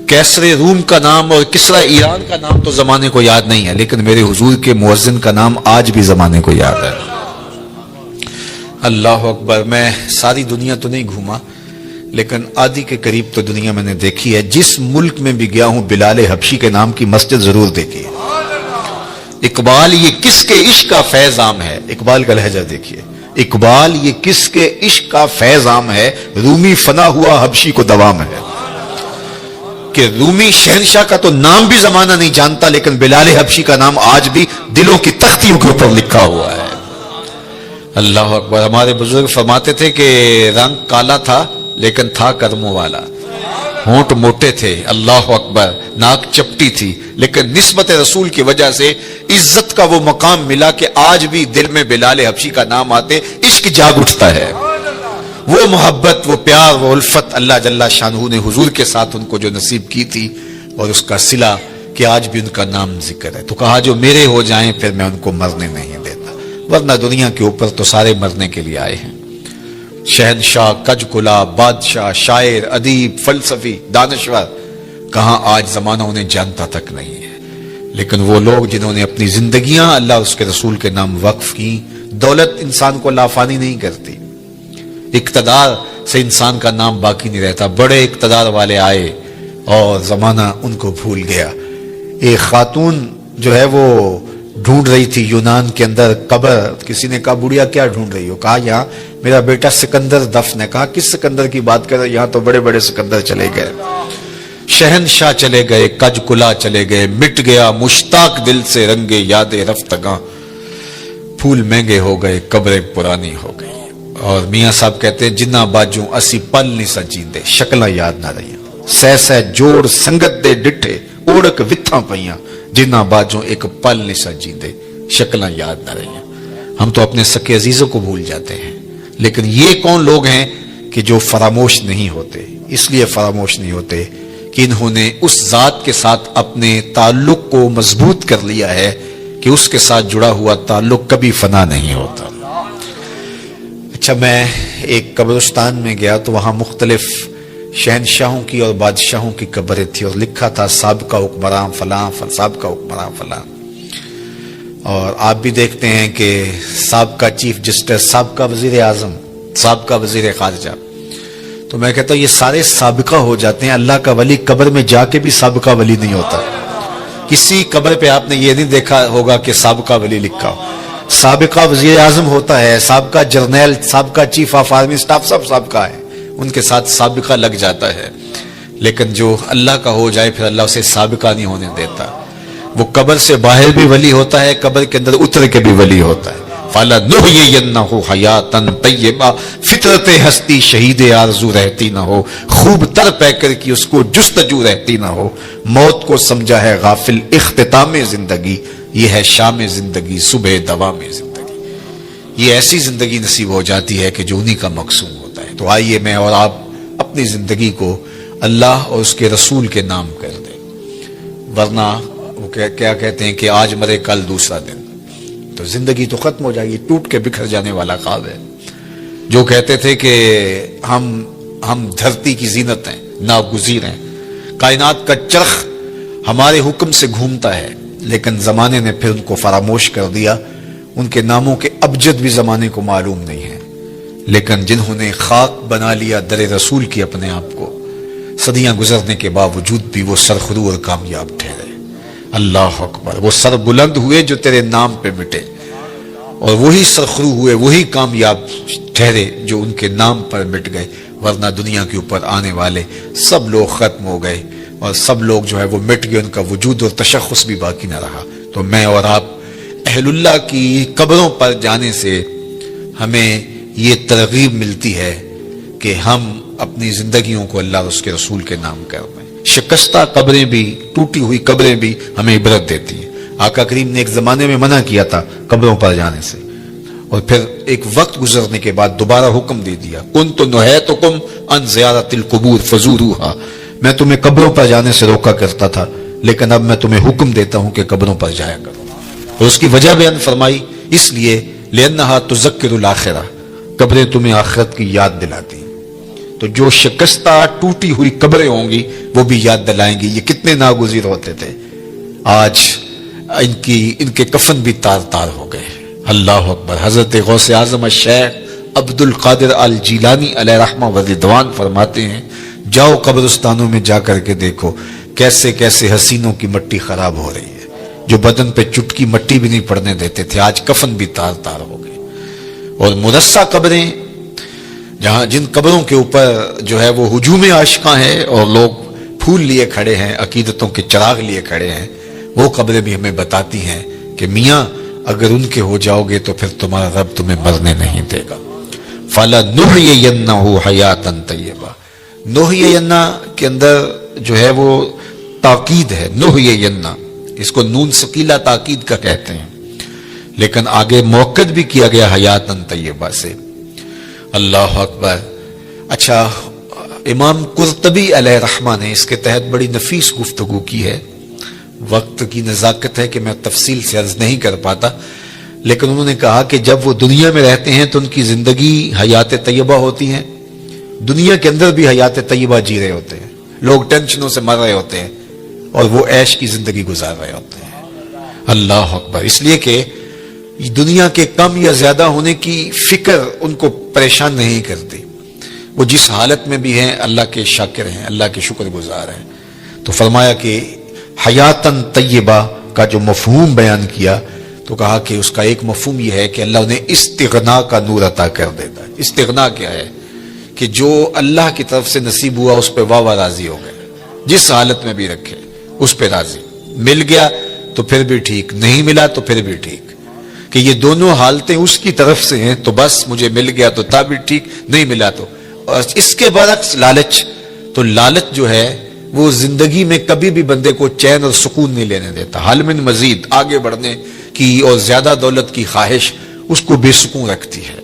کیسر روم کا نام اور کسرا ایران کا نام تو زمانے کو یاد نہیں ہے، لیکن میرے حضور کے مؤذن کا نام آج بھی زمانے کو یاد ہے. اللہ اکبر. میں ساری دنیا تو نہیں گھوما لیکن آدھی کے قریب تو دنیا میں نے دیکھی ہے. جس ملک میں بھی گیا ہوں بلال حبشی کے نام کی مسجد ضرور دیکھی ہے. اقبال یہ کس کے عشق کا فیض عام ہے، اقبال کا لہجہ دیکھیے. اقبال یہ کس کے عشق کا فیض عام ہے، رومی فنا ہوا حبشی کو دوام ہے. کہ رومی شہنشاہ کا تو نام بھی زمانہ نہیں جانتا لیکن بلال حبشی کا نام آج بھی دلوں کی تختیوں کے اوپر لکھا ہوا ہے. اللہ اکبر. ہمارے بزرگ فرماتے تھے کہ رنگ کالا تھا لیکن تھا کرموں والا، ہونٹ موٹے تھے، اللہ اکبر، ناک چپٹی تھی، لیکن نسبت رسول کی وجہ سے عزت کا وہ مقام ملا کہ آج بھی دل میں بلال حبشی کا نام آتے عشق جاگ اٹھتا ہے. وہ محبت، وہ پیار، وہ الفت اللہ جل شانہ نے حضور کے ساتھ ان کو جو نصیب کی تھی، اور اس کا صلہ کہ آج بھی ان کا نام ذکر ہے. تو کہا جو میرے ہو جائیں پھر میں ان کو مرنے نہیں دیتا، ورنہ دنیا کے اوپر تو سارے مرنے کے لیے آئے ہیں. شہنشاہ، کج کلا، بادشاہ، شاعر، ادیب، فلسفی، دانشور، کہاں آج زمانہ انہیں جانتا تک نہیں ہے. لیکن وہ لوگ جنہوں نے اپنی زندگیاں اللہ اور اس کے رسول کے نام وقف کی. دولت انسان کو لافانی نہیں کرتی، اقتدار سے انسان کا نام باقی نہیں رہتا. بڑے اقتدار والے آئے اور زمانہ ان کو بھول گیا. ایک خاتون جو ہے وہ ڈھونڈ رہی تھی یونان کے اندر قبر. کسی نے کہا بڑھیا کیا ڈھونڈ رہی ہو؟ کہا یہاں میرا بیٹا سکندر دفن ہے. کہا کس سکندر کی بات کر رہے؟ یہاں تو بڑے بڑے سکندر چلے گئے، شہنشاہ چلے گئے، کج کلا چلے گئے، مٹ گیا مشتاق دل سے رنگے یاد رفتگاں، پھول مہنگے ہو گئے، قبریں پرانی ہو گئی. اور میاں صاحب کہتے ہیں جنہ باجوں اسی پل نہیں سجیندے، شکلاں یاد نہ رہیاں، سہ سہ جوڑ سنگت دے ڈٹھے اوڑک وتھاں پئیاں، جنہ باجوں ایک پل نہیں سجیندے، شکلاں یاد نہ رہیاں. ہم تو اپنے سکے عزیزوں کو بھول جاتے ہیں، لیکن یہ کون لوگ ہیں کہ جو فراموش نہیں ہوتے؟ اس لیے فراموش نہیں ہوتے کہ انہوں نے اس ذات کے ساتھ اپنے تعلق کو مضبوط کر لیا ہے کہ اس کے ساتھ جڑا ہوا تعلق کبھی فنا نہیں ہوتا. اچھا میں ایک قبرستان میں گیا تو وہاں مختلف شہنشاہوں کی اور بادشاہوں کی قبریں تھی اور لکھا تھا سابقہ حکمران فلاں، سابقہ حکمران فلاں. اور آپ بھی دیکھتے ہیں کہ سابقہ چیف جسٹس، سابقہ وزیر اعظم، سابقہ وزیر خارجہ. تو میں کہتا ہوں یہ سارے سابقہ ہو جاتے ہیں. اللہ کا ولی قبر میں جا کے بھی سابقہ ولی نہیں ہوتا. کسی قبر پہ آپ نے یہ نہیں دیکھا ہوگا کہ سابقہ ولی لکھا ہو. سابقہ وزیر اعظم ہوتا ہے، سابقہ جرنیل، سابقہ چیف آف آرمی اسٹاف، سب سابقہ ہے، ان کے ساتھ سابقہ لگ جاتا ہے. لیکن جو اللہ کا ہو جائے پھر اللہ اسے سابقہ نہیں ہونے دیتا. وہ قبر سے باہر بھی ولی ہوتا ہے، قبر کے اندر اتر کے بھی ولی ہوتا ہے. فَلَنُحْيِيَنَّهُ حَيَاتًا طَيِّبَةً فطرت ہستی شہید آرزو رہتی نہ ہو، خوب تر پہ کر کی اس کو جستجو رہتی نہ ہو، موت کو سمجھا ہے غافل اختتام زندگی، یہ ہے شام زندگی صبح دوام زندگی، یہ ایسی زندگی نصیب ہو جاتی ہے کہ جو انہی کا مقصود ہوتا ہے۔ تو آئیے میں اور آپ اپنی زندگی کو اللہ اور اس کے رسول کے نام کر دیں، ورنہ وہ کیا کہتے ہیں کہ آج مرے کل دوسرا دن، تو زندگی تو ختم ہو جائے گی، ٹوٹ کے بکھر جانے والا خواب ہے۔ جو کہتے تھے کہ ہم دھرتی کی زینت ہیں، ناگزیر ہیں، کائنات کا چرخ ہمارے حکم سے گھومتا ہے، لیکن زمانے نے پھر ان کو فراموش کر دیا، ان کے ناموں کے ابجد بھی زمانے کو معلوم نہیں ہے، لیکن جنہوں نے خاک بنا لیا در رسول کی اپنے آپ کو، صدیاں گزرنے کے باوجود بھی وہ سرخرو اور کامیاب ٹھہرے۔ اللہ اکبر، وہ سر بلند ہوئے جو تیرے نام پہ مٹے، اور وہی سرخرو ہوئے، وہی کامیاب ٹھہرے جو ان کے نام پر مٹ گئے، ورنہ دنیا کے اوپر آنے والے سب لوگ ختم ہو گئے، اور سب لوگ جو ہے وہ مٹ گئے، ان کا وجود اور تشخص بھی باقی نہ رہا۔ تو میں اور آپ اہل اللہ کی قبروں پر جانے سے ہمیں یہ ترغیب ملتی ہے کہ ہم اپنی زندگیوں کو اللہ اور اس کے رسول کے نام کر دیں۔ شکستہ قبریں بھی، ٹوٹی ہوئی قبریں بھی ہمیں عبرت دیتی ہیں۔ آقا کریم نے ایک زمانے میں منع کیا تھا قبروں پر جانے سے، اور پھر ایک وقت گزرنے کے بعد دوبارہ حکم دے دیا، کنت نہیتکم عن زیارت القبور فزوروها، میں تمہیں قبروں پر جانے سے روکا کرتا تھا، لیکن اب میں تمہیں حکم دیتا ہوں کہ قبروں پر جایا کرو۔ اور اس کی وجہ بیان فرمائی، اس لیے لأنها تذکر الآخرہ، قبریں تمہیں آخرت کی یاد دلاتی ہیں، تو جو شکستہ ٹوٹی ہوئی قبریں ہوں گی وہ بھی یاد دلائیں گی یہ کتنے ناگزیر ہوتے تھے، آج ان کے کفن بھی تار تار ہو گئے۔ اللہ اکبر۔ حضرت غوث اعظم الشیخ عبد القادر الجیلانی علیہ رحمہ و رضوان فرماتے ہیں، جاؤ قبرستانوں میں جا کر کے دیکھو کیسے کیسے حسینوں کی مٹی خراب ہو رہی ہے، جو بدن پہ چٹکی مٹی بھی نہیں پڑنے دیتے تھے، آج کفن بھی تار تار ہو گئے۔ اور مرصع قبریں، جہاں جن قبروں کے اوپر جو ہے وہ ہجوم عاشقاں ہیں اور لوگ پھول لیے کھڑے ہیں، عقیدتوں کے چراغ لیے کھڑے ہیں، وہ قبریں بھی ہمیں بتاتی ہیں کہ میاں اگر ان کے ہو جاؤ گے تو پھر تمہارا رب تمہیں مرنے نہیں دے گا۔ فَلَنُحْيِيَنَّهُ حَيَاتًا طَيِّبَةً، نُحْيِيَنَّ کے اندر جو ہے وہ تاکید ہے، نُحْيِيَنَّ، اس کو نون ثقیلہ تاکید کا کہتے ہیں، لیکن آگے موقد بھی کیا گیا حیاتاً طیبہ سے۔ اللہ اکبر۔ اچھا، امام قرطبی علیہ رحمہ نے اس کے تحت بڑی نفیس گفتگو کی ہے، وقت کی نزاکت ہے کہ میں تفصیل سے عرض نہیں کر پاتا، لیکن انہوں نے کہا کہ جب وہ دنیا میں رہتے ہیں تو ان کی زندگی حیات طیبہ ہوتی ہیں، دنیا کے اندر بھی حیات طیبہ جی رہے ہوتے ہیں، لوگ ٹینشنوں سے مر رہے ہوتے ہیں اور وہ عیش کی زندگی گزار رہے ہوتے ہیں۔ اللہ اکبر۔ اس لیے کہ دنیا کے کم یا زیادہ ہونے کی فکر ان کو پریشان نہیں کرتی، وہ جس حالت میں بھی ہیں اللہ کے شاکر ہیں، اللہ کے شکر گزار ہیں۔ تو فرمایا کہ حیاتاً طیبہ کا جو مفہوم بیان کیا تو کہا کہ اس کا ایک مفہوم یہ ہے کہ اللہ انہیں استغنا کا نور عطا کر دیتا ہے۔ استغنا کیا ہے؟ کہ جو اللہ کی طرف سے نصیب ہوا اس پہ واہ واہ راضی ہو گئے، جس حالت میں بھی رکھے اس پہ راضی، مل گیا تو پھر بھی ٹھیک، نہیں ملا تو پھر بھی ٹھیک، کہ یہ دونوں حالتیں اس کی طرف سے ہیں، تو بس مجھے مل گیا تو تا بھی ٹھیک، نہیں ملا تو۔ اور اس کے برعکس لالچ، تو لالچ جو ہے وہ زندگی میں کبھی بھی بندے کو چین اور سکون نہیں لینے دیتا، حل من مزید، آگے بڑھنے کی اور زیادہ دولت کی خواہش اس کو بے سکون رکھتی ہے۔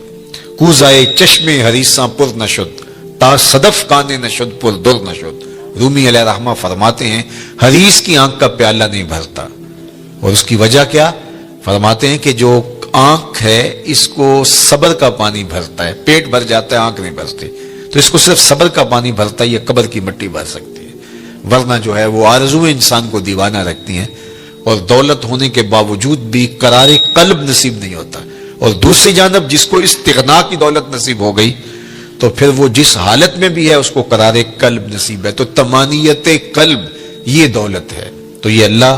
کوزائے چشم حریصاں پر نشد، تا صدف کانے نشد پر در نشد۔ رومی علیہ رحمہ فرماتے ہیں حریص کی آنکھ کا پیالہ نہیں بھرتا، اور اس کی وجہ کیا؟ فرماتے ہیں کہ جو آنکھ ہے اس کو صبر کا پانی بھرتا ہے، پیٹ بھر جاتا ہے، آنکھ نہیں بھرتی، تو اس کو صرف صبر کا پانی بھرتا ہے، یہ قبر کی مٹی بھر سکتی ہے، ورنہ جو ہے وہ آرزویں انسان کو دیوانہ رکھتی ہیں، اور دولت ہونے کے باوجود بھی قرار قلب نصیب نہیں ہوتا۔ اور دوسری جانب جس کو استغنا کی دولت نصیب ہو گئی تو پھر وہ جس حالت میں بھی ہے اس کو قرار قلب نصیب ہے۔ تو طمانیت قلب یہ دولت ہے، تو یہ اللہ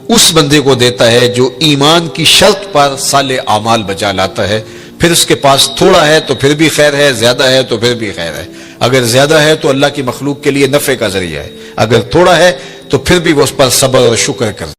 اس بندے کو دیتا ہے جو ایمان کی شرط پر صالح اعمال بجا لاتا ہے، پھر اس کے پاس تھوڑا ہے تو پھر بھی خیر ہے، زیادہ ہے تو پھر بھی خیر ہے، اگر زیادہ ہے تو اللہ کی مخلوق کے لیے نفع کا ذریعہ ہے، اگر تھوڑا ہے تو پھر بھی وہ اس پر صبر اور شکر کرتا ہے۔